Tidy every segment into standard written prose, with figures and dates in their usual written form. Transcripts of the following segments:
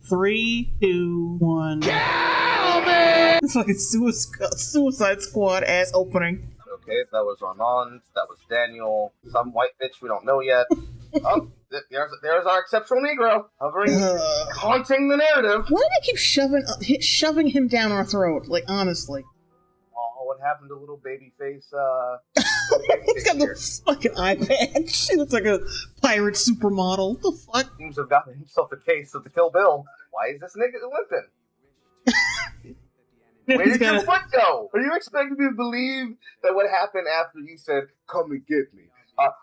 3, 2, 1. Kill me! It's fucking Suicide Squad ass opening. Okay, that was Armand. That was Daniel. Some white bitch we don't know yet. Oh, there's our exceptional Negro hovering, haunting the narrative. Why do they keep shoving him down our throat? Like, honestly. Oh, what happened to little baby face? He's got the fucking eye patch. He looks like a pirate supermodel. What the fuck? Seems to have gotten himself a case of the Kill Bill. Why is this nigga limping? Where did your foot go? Are you expecting me to believe that what happened after you said, "Come and get me"?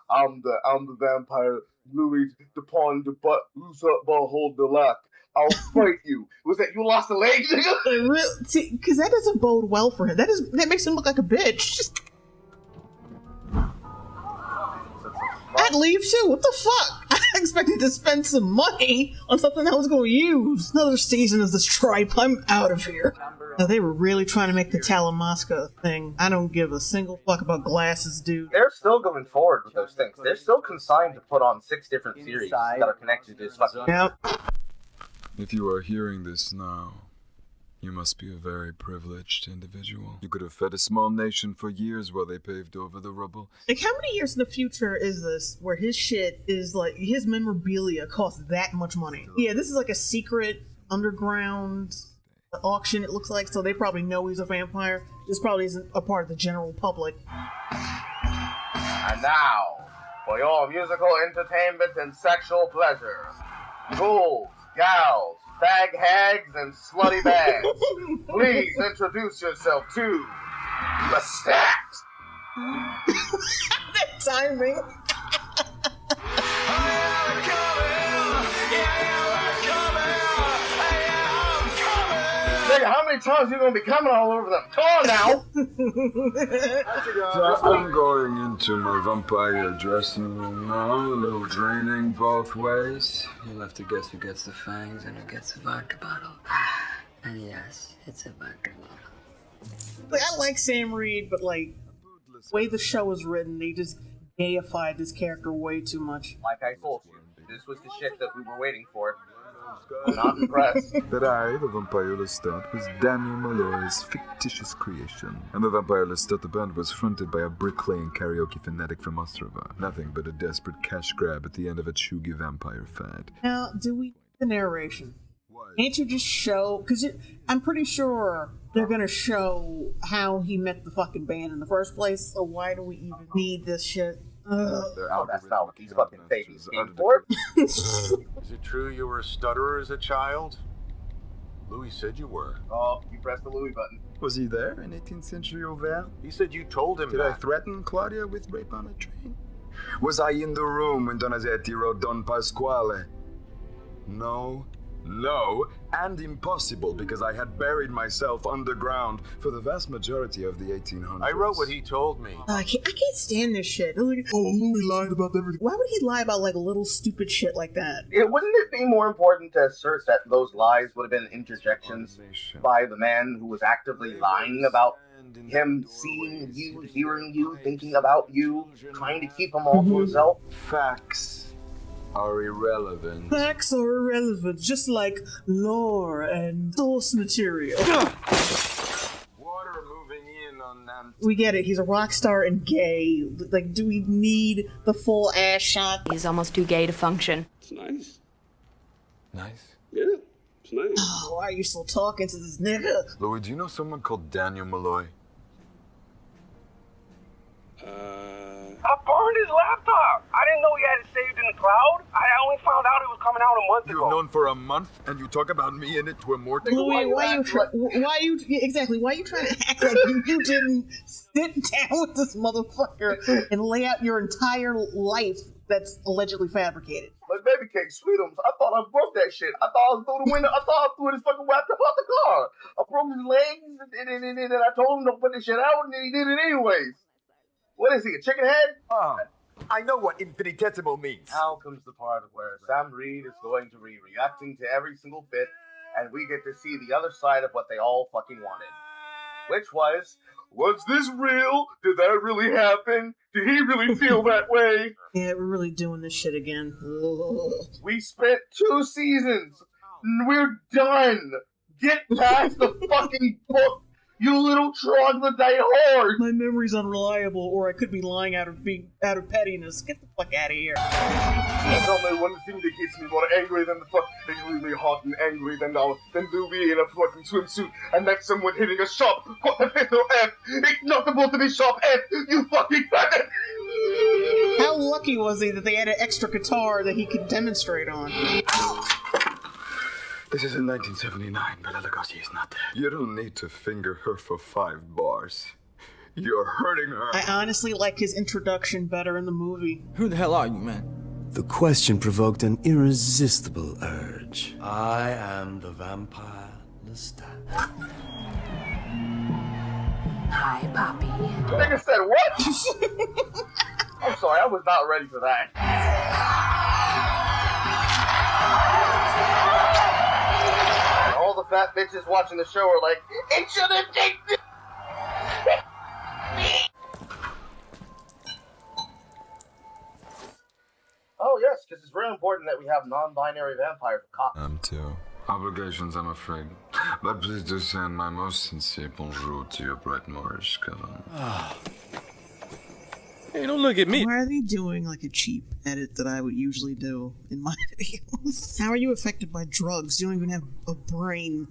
I'm the vampire Louis the pawn the butt loose up ball hold the lock. I'll fight you. Was that you lost a leg, nigga? See, because that doesn't bode well for him. That makes him look like a bitch. I'd leave too. What the fuck? I expected to spend some money on something I was going to use. Another season of this tripe. I'm out of here. Now, they were really trying to make the Talamasca thing. I don't give a single fuck about glasses, dude. They're still going forward with those things. They're still consigned to put on 6 different series that are connected to this fucking... Yep. If you are hearing this now, you must be a very privileged individual. You could have fed a small nation for years while they paved over the rubble. Like, how many years in the future is this where his shit is like, his memorabilia costs that much money? Yeah, this is like a secret underground auction, it looks like, so they probably know he's a vampire. This probably isn't a part of the general public. And now, for your musical entertainment and sexual pleasure, ghouls, gals, fag hags, and slutty bags, please introduce yourself to Lestat. That timing. Nigga, how many times you gonna be coming all over them? Come on now! I'm going into my vampire dressing room now, a little draining both ways. You'll have to guess who gets the fangs and who gets the vodka bottle. And yes, it's a vodka bottle. Like, I like Sam Reed, but like, the way the show is written, they just gayified this character way too much. Like I told you, this was the shit that we were waiting for. I'm not impressed. That I, the Vampire Lestat, was Daniel Malloy's fictitious creation. And the Vampire Lestat, the band, was fronted by a bricklaying karaoke fanatic from Ostrava. Nothing but a desperate cash grab at the end of a chuggy vampire fad. Now, do we the narration? Can't you just show? Because I'm pretty sure they're gonna show how he met the fucking band in the first place. So why do we even need this shit? Oh, that's not what these fucking babies came for. Is it true you were a stutterer as a child? Louis said you were. Oh, you pressed the Louis button. Was he there in 18th century Auvergne? He said you told him Did that. I threaten Claudia with rape on a train? Was I in the room when Donizetti wrote Don Pasquale? No, and impossible, because I had buried myself underground for the vast majority of the 1800s. I wrote what he told me. I can't stand this shit. Like, oh, Louis lied about everything. Why would he lie about like little stupid shit like that? Wouldn't it be more important to assert that those lies would have been interjections by the man who was actively lying about him seeing you, hearing you, thinking about you, trying to keep them all to himself? Facts are irrelevant. Facts are irrelevant, just like lore and source material. Water moving in on them. We get it, he's a rock star and gay. Like, do we need the full ass shot? He's almost too gay to function. It's nice. Nice. Yeah, it's nice. Oh, why are you still talking to this nigga? Louis, do you know someone called Daniel Malloy? I burned his laptop. I didn't know he had it saved in the cloud. I only found out it was coming out a month ago. You've known for a month, and you talk about me in it to a mortal? Louis, why you trying to act like you didn't sit down with this motherfucker and lay out your entire life that's allegedly fabricated? Like baby cake, sweetums. I thought I broke that shit. I thought I was through the window. I thought I threw his fucking laptop out the car. I broke his legs, and I told him to put the shit out, and then he did it anyways. What is he, a chicken head? I know what infinitesimal means. Now comes the part where Sam Reed is going to be reacting to every single bit, and we get to see the other side of what they all fucking wanted. Which was this real? Did that really happen? Did he really feel that way? Yeah, we're really doing this shit again. Ugh. We spent 2 seasons We're done. Get past the fucking book, you little troglodyte whore. My memory's unreliable, or I could be lying out of pettiness. Get the fuck out of here. That's only one thing that gets me more angry than the fuck. Really hot and angry than Louis in a fucking swimsuit and next someone hitting a shop. What the little F? It's not supposed to be shop F, you fucking faggot! How lucky was he that they had an extra guitar that he could demonstrate on? This is in 1979, Bela Lugosi is not dead. You don't need to finger her for 5 bars. You're hurting her. I honestly like his introduction better in the movie. Who the hell are you, man? The question provoked an irresistible urge. I am the Vampire Lestat. Hi, Poppy. The nigga said what? I'm sorry, I was not ready for that. All the fat bitches watching the show are like, it should have taken. Oh yes, because it's very important that we have non-binary vampires for cops. Too. Obligations, I'm afraid. But please do send my most sincere bonjour to your bright Moorish cousin. Hey, don't look at me. Why are they doing like a cheap edit that I would usually do in my videos? How are you affected by drugs? You don't even have a brain,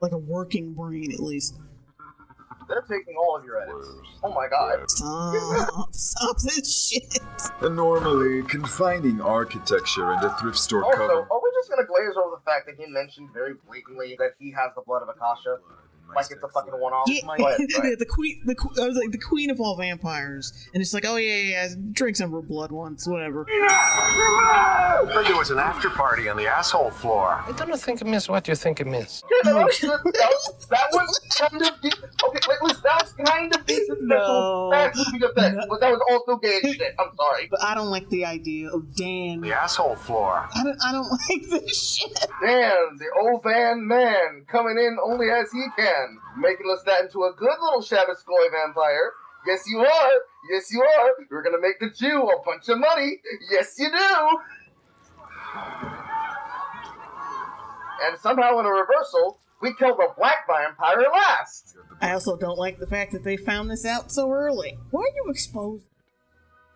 like a working brain at least. They're taking all of your edits. Oh my god. Stop this shit. Normally, confining architecture and a thrift store Also, cover. are we just gonna glaze over the fact that he mentioned very blatantly that he has the blood of Akasha? Like it's a fucking one-off? Yeah, Go ahead, the queen, I was like, the queen of all vampires. And it's like, oh yeah, drink some of her blood once, whatever. But there was an after party on the asshole floor. I don't think it means what you think it means. that was kind of deep. Okay, wait, listen, that was kind of decent. No. Bad movie effect, but that was also gay as shit. I'm sorry. But I don't like the idea of Dan. The asshole floor. I don't like this shit. Dan, the old van man, coming in only as he can. Making Lestat into a good little Shabbaskoy vampire. Yes, you are. Yes, you are. You're gonna make the Jew a bunch of money. Yes, you do. And somehow in a reversal, we killed a black vampire last. I also don't like the fact that they found this out so early. Why are you exposing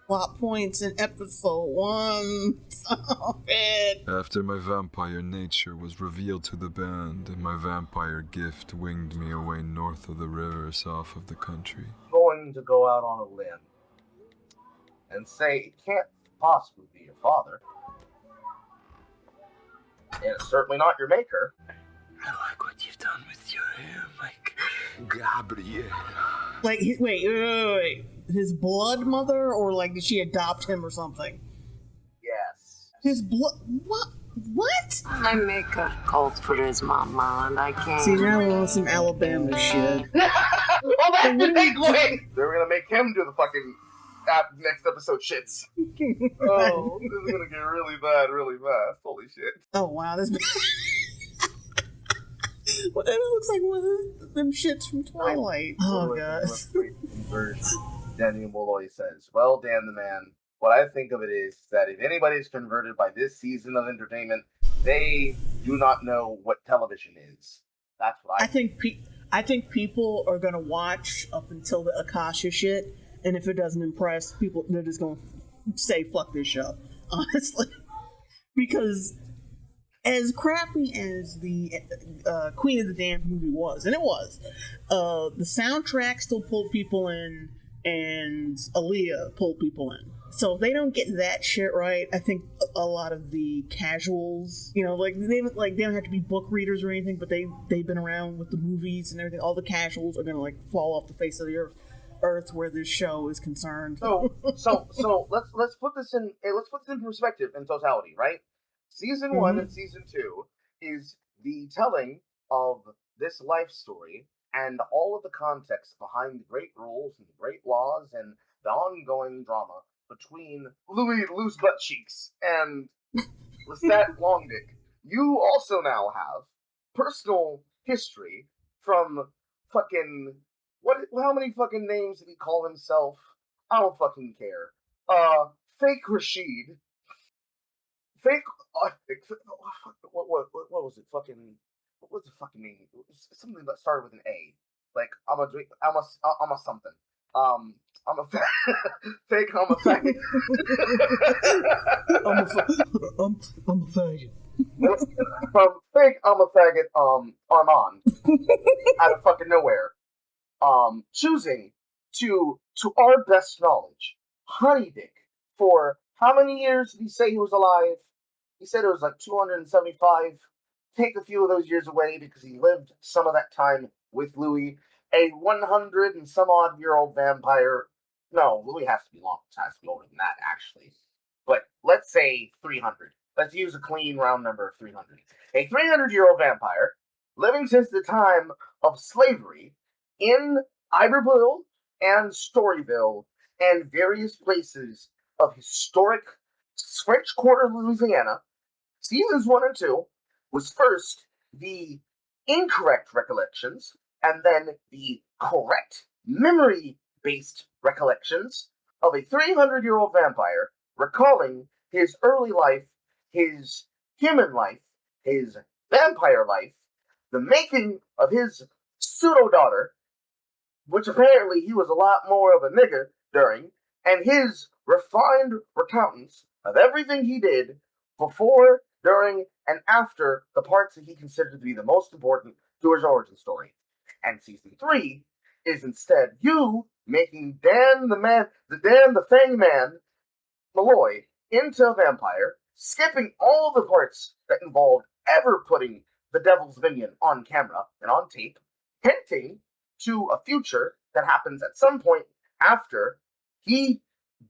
plot points in episode 1? Stop it. After my vampire nature was revealed to the band, my vampire gift winged me away north of the river, south of the country. Going to go out on a limb and say it can't possibly be your father. And it's certainly not your maker. I like what you've done with your hair, Mike. Gabriel. Like, wait. His blood mother, or like, did she adopt him or something? Yes. His blood? What? My maker called for his mama, and I can't. See, now I want some Alabama shit. Oh, that's the big way! They're gonna make him do the fucking next episode shits. Oh, this is gonna get really bad really fast. Holy shit. Oh, wow, this. Well, it looks like one of them shits from Twilight. Oh, God. Daniel Molloy says, well, Dan the man, what I think of it is that if anybody's converted by this season of entertainment, they do not know what television is. That's what I think. I think people are going to watch up until the Akasha shit, and if it doesn't impress people, they're just going to say, fuck this show, honestly. Because as crappy as the Queen of the Damned movie was, and it was, the soundtrack still pulled people in, and Aaliyah pulled people in. So if they don't get that shit right, I think a lot of the casuals, you know, like they don't have to be book readers or anything, but they've been around with the movies and everything. All the casuals are gonna like fall off the face of the earth where this show is concerned. So let's put this in perspective in totality, right? Season 1 and Season 2 is the telling of this life story and all of the context behind the great rules and the great laws and the ongoing drama between Louis Loose Butt Cheeks and Lestat Longdick. You also now have personal history from fucking how many fucking names did he call himself? I don't fucking care. Fake Rashid. fake. What was it? What was the fucking name? It was something that started with an A. Like I'm a something. I'm a fake. I'm a faggot. I'm a faggot. From fake, I'm a faggot. Armand, out of fucking nowhere, choosing to our best knowledge, honey dick for how many years did he say he was alive? He said it was like 275. Take a few of those years away because he lived some of that time with Louis, a 100 and some odd year old vampire. No, Louis has to be older than that, actually. But let's say 300. Let's use a clean round number of 300. A 300-year-old vampire living since the time of slavery in Iberville and Storyville and various places of historic French Quarter, Louisiana. Seasons 1 and 2 was first the incorrect recollections and then the correct memory-based recollections of a 300-year-old vampire recalling his early life, his human life, his vampire life, the making of his pseudo-daughter, which apparently he was a lot more of a nigga during, and his refined recounts of everything he did before, during, and after the parts that he considered to be the most important to his origin story. And season 3 is instead you making Dan the Fang Man, Malloy, into a vampire, skipping all the parts that involved ever putting the Devil's Minion on camera and on tape, hinting to a future that happens at some point after he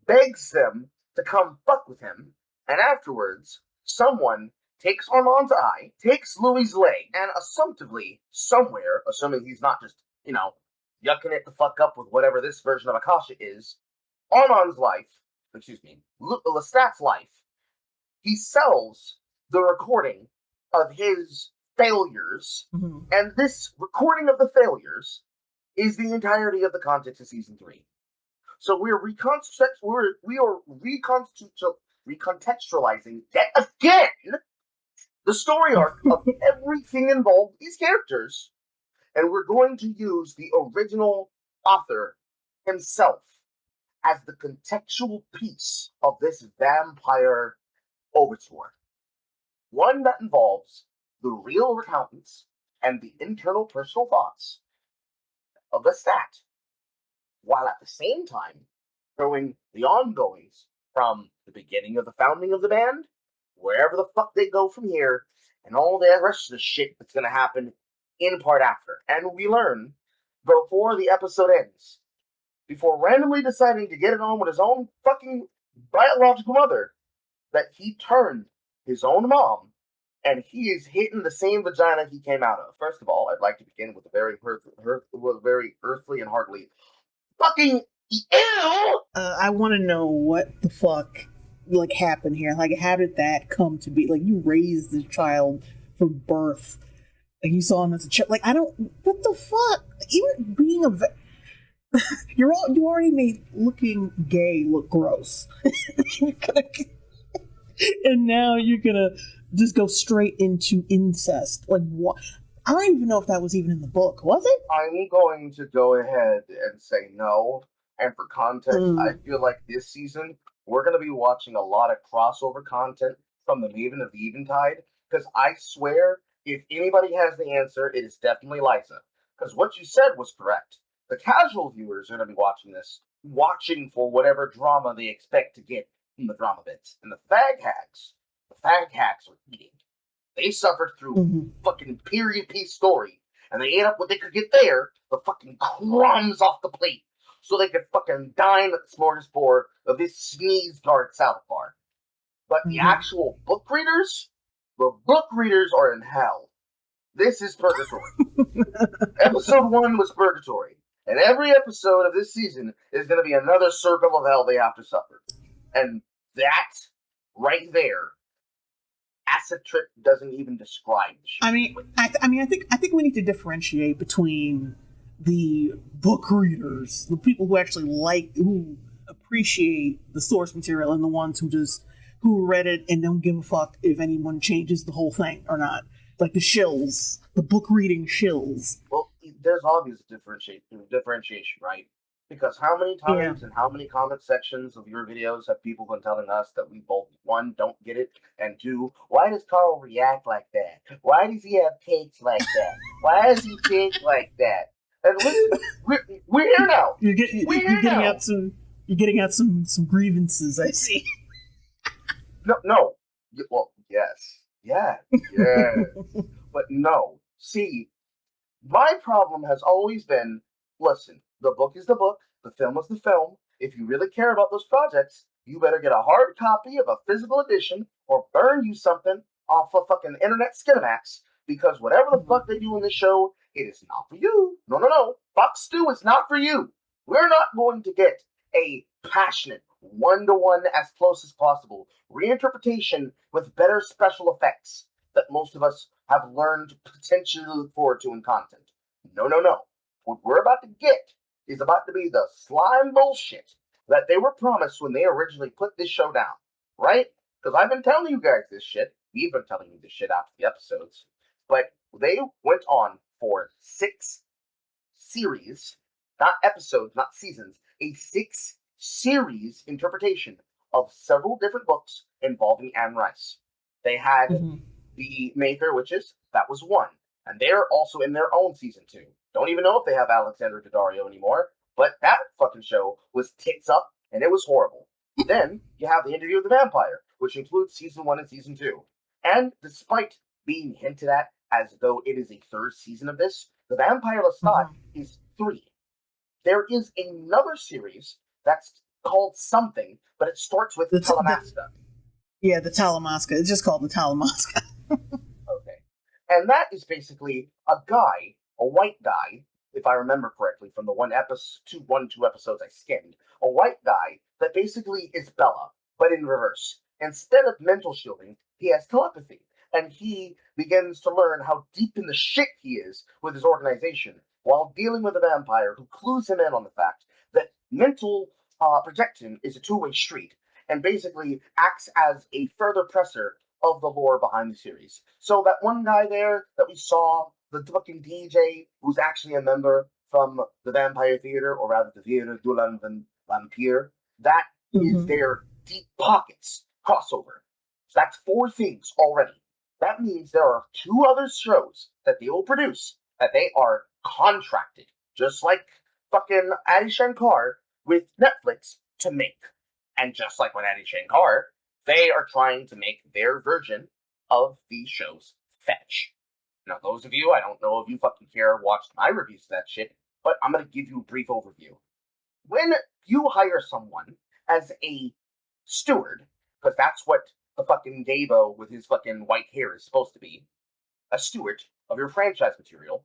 begs them to come fuck with him, and afterwards, someone takes Armand's eye, takes Louis' leg, and assumptively, somewhere, assuming he's not just, yucking it the fuck up with whatever this version of Akasha is, Lestat's life, he sells the recording of his failures, and this recording of the failures is the entirety of the context of season 3. So we are recontextualizing yet again the story arc of everything involved with these characters, and we're going to use the original author himself as the contextual piece of this vampire overture. One that involves the real recountants and the internal personal thoughts of Lestat, while at the same time showing the ongoings from the beginning of the founding of the band, wherever the fuck they go from here, and all the rest of the shit that's going to happen in part after. And we learn, before the episode ends, before randomly deciding to get it on with his own fucking biological mother, that he turned his own mom, and he is hitting the same vagina he came out of. First of all, I'd like to begin with a very earthly and heartily fucking ew! I want to know what the fuck, happened here. How did that come to be? You raised this child from birth. You saw him as a child. What the fuck? Even being you already made looking gay look gross. And now you're gonna just go straight into incest. What? I don't even know if that was even in the book. Was it? I'm going to go ahead and say no. And for context, I feel like this season, we're going to be watching a lot of crossover content from the Maven of the Eventide. Because I swear, if anybody has the answer, it is definitely Liza. Because what you said was correct. The casual viewers are going to be watching this, watching for whatever drama they expect to get from the drama bits. And the fag hacks are eating. They suffered through fucking period piece story, and they ate up what they could get there, the fucking crumbs off the plate, so they could fucking dine at the smorgasbord of this sneeze guard salad bar. But the actual book readers, are in hell. This is purgatory. Episode 1 was purgatory, and every episode of this season is going to be another circle of hell they have to suffer. And that, right there, Acid Trip doesn't even describe the shit. I think we need to differentiate between the book readers, the people who actually who appreciate the source material, and the ones who just who read it and don't give a fuck if anyone changes the whole thing or not. Like the shills, the book reading shills. Well, there's obvious differentiation, right? Because how many times and how many comment sections of your videos have people been telling us that we both, one, don't get it, and two, why does Carl react like that? Why does he have takes like that? Why does he think like that? And listen, we're here now. You're getting out some grievances, I see. No. Well, yes. Yeah. But no. See, my problem has always been, listen, the book is the book, the film is the film. If you really care about those projects, you better get a hard copy of a physical edition or burn you something off of fucking internet Skinamax, because whatever the fuck they do in this show, it is not for you. No. Fox Stew is not for you. We're not going to get a passionate, one-to-one, as close as possible reinterpretation with better special effects that most of us have learned to potentially look forward to in content. No. What we're about to get is about to be the slime bullshit that they were promised when they originally put this show down, right? Because I've been telling you guys this shit. We've been telling you this shit after the episodes. But they went on for 6 series, not episodes, not seasons, a 6-series interpretation of several different books involving Anne Rice. They had the Mayfair Witches, that was 1. And they're also in their own season 2. Don't even know if they have Alexandra Daddario anymore, but that fucking show was tits up, and it was horrible. Then you have The Interview with the Vampire, which includes season 1 and season 2. And despite being hinted at as though it is a 3rd season of this, The Vampire Lestat is 3. There is another series that's called something, but it starts with Talamasca. The Talamasca. It's just called the Talamasca. Okay. And that is basically a guy, a white guy, if I remember correctly from the 2 episodes I skimmed, a white guy that basically is Bella, but in reverse. Instead of mental shielding, he has telepathy. And he begins to learn how deep in the shit he is with his organization while dealing with a vampire who clues him in on the fact that mental projection is a two-way street and basically acts as a further presser of the lore behind the series. So that one guy there that we saw, the fucking DJ, who's actually a member from the Vampire Theater, or rather the Theater du Vampire, that is their Deep Pockets crossover. So that's 4 things already. That means there are 2 other shows that they will produce that they are contracted, just like fucking Adi Shankar with Netflix, to make. And just like with Adi Shankar, they are trying to make their version of these shows fetch. Now, those of you, I don't know if you fucking care or watched my reviews of that shit, but I'm going to give you a brief overview. When you hire someone as a steward, because that's what the fucking Davo with his fucking white hair is supposed to be, a steward of your franchise material,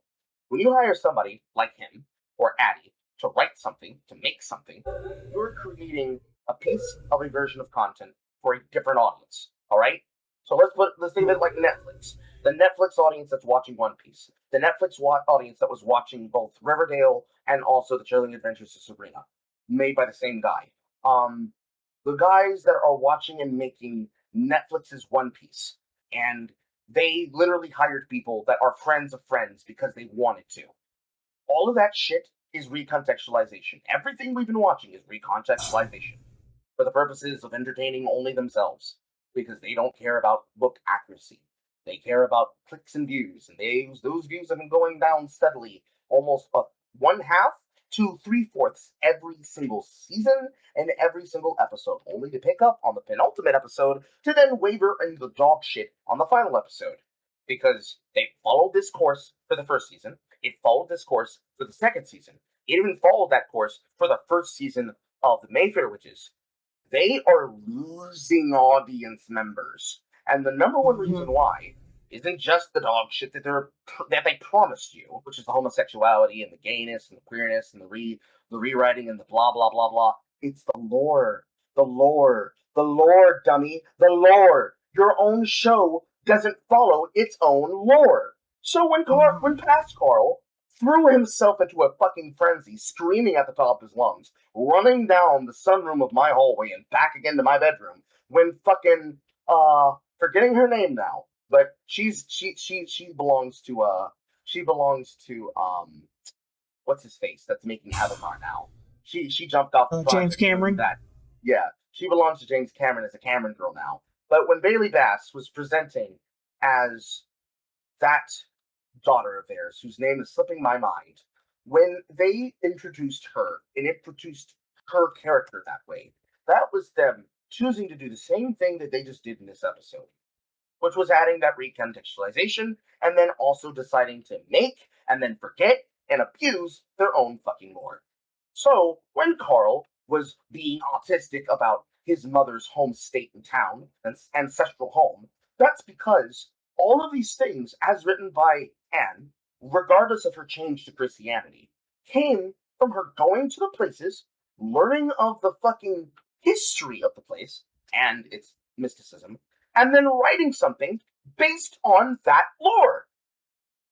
when you hire somebody like him, or Addy, to write something, to make something, you're creating a piece of a version of content for a different audience, alright? So let's think of it like Netflix. The Netflix audience that's watching One Piece. The Netflix audience that was watching both Riverdale and also The Chilling Adventures of Sabrina, made by the same guy. The guys that are watching and making Netflix's One Piece, and they literally hired people that are friends of friends because they wanted to. All of that shit is recontextualization. Everything we've been watching is recontextualization for the purposes of entertaining only themselves, because they don't care about book accuracy. They care about clicks and views, and those views have been going down steadily, almost 1/2 to 3/4 every single season and every single episode, only to pick up on the penultimate episode to then waver into the dog shit on the final episode. Because they followed this course for the first season, it followed this course for the second season, it even followed that course for the first season of the Mayfair Witches. They are losing audience members. And the number one reason why isn't just the dog shit that they promised you, which is the homosexuality and the gayness and the queerness and the rewriting and the blah blah blah blah. It's the lore. The lore. The lore, dummy. The lore. Your own show doesn't follow its own lore. So when past Carl threw himself into a fucking frenzy, screaming at the top of his lungs, running down the sunroom of my hallway and back again to my bedroom, when fucking forgetting her name now, but she belongs to what's his face that's making Avatar now. She jumped off the James Cameron. She belongs to James Cameron as a Cameron girl now. But when Bailey Bass was presenting as that daughter of theirs, whose name is slipping my mind, when they introduced her and introduced her character that way, that was them choosing to do the same thing that they just did in this episode, which was adding that recontextualization and then also deciding to make and then forget and abuse their own fucking lore. So when Carl was being autistic about his mother's home state and town and ancestral home, that's because all of these things, as written by Anne, regardless of her change to Christianity, came from her going to the places, learning of the fucking history of the place and its mysticism, and then writing something based on that lore.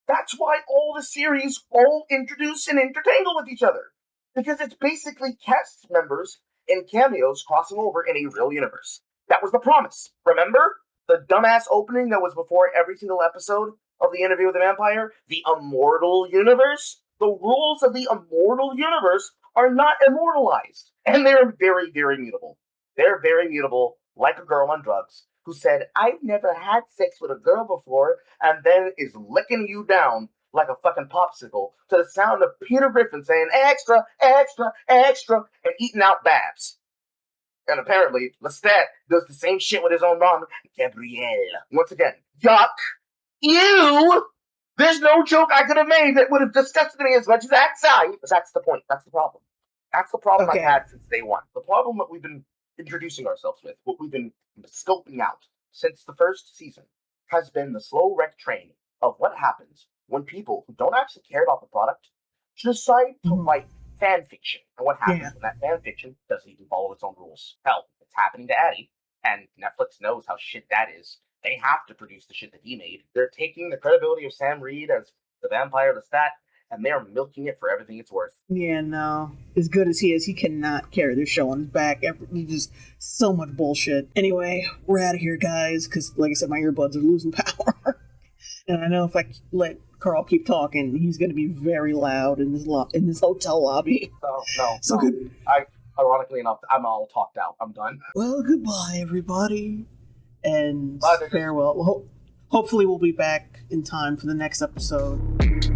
That's why all the series all introduce and intertangle with each other. Because it's basically cast members and cameos crossing over in a real universe. That was the promise. Remember? The dumbass opening that was before every single episode of the Interview with the Vampire? The immortal universe? The rules of the immortal universe are not immortalized. And they're very, very mutable. They're very mutable, like a girl on drugs, who said, I've never had sex with a girl before, and then is licking you down like a fucking popsicle to the sound of Peter Griffin saying, extra, extra, extra, and eating out Babs. And apparently, Lestat does the same shit with his own mom, Gabrielle. Once again, yuck, ew! There's no joke I could have made that would have disgusted me as much as that side. But that's the point. That's the problem. That's the problem I've had since day one. The problem that we've been introducing ourselves with, what we've been scoping out since the first season, has been the slow wreck train of what happens when people who don't actually care about the product decide to write fan fiction. And what happens when that fan fiction doesn't even follow its own rules. Hell, it's happening to Addie, and Netflix knows how shit that is. They have to produce the shit that he made. They're taking the credibility of Sam Reed as the Vampire Lestat, and they're milking it for everything it's worth. Yeah, no. As good as he is, he cannot carry this show on his back. It's just so much bullshit. Anyway, we're out of here, guys, because, like I said, my earbuds are losing power. And I know if I let Carl keep talking, he's going to be very loud in this hotel lobby. No. Good. Ironically enough, I'm all talked out. I'm done. Well, goodbye, everybody. And farewell. Hopefully we'll be back in time for the next episode.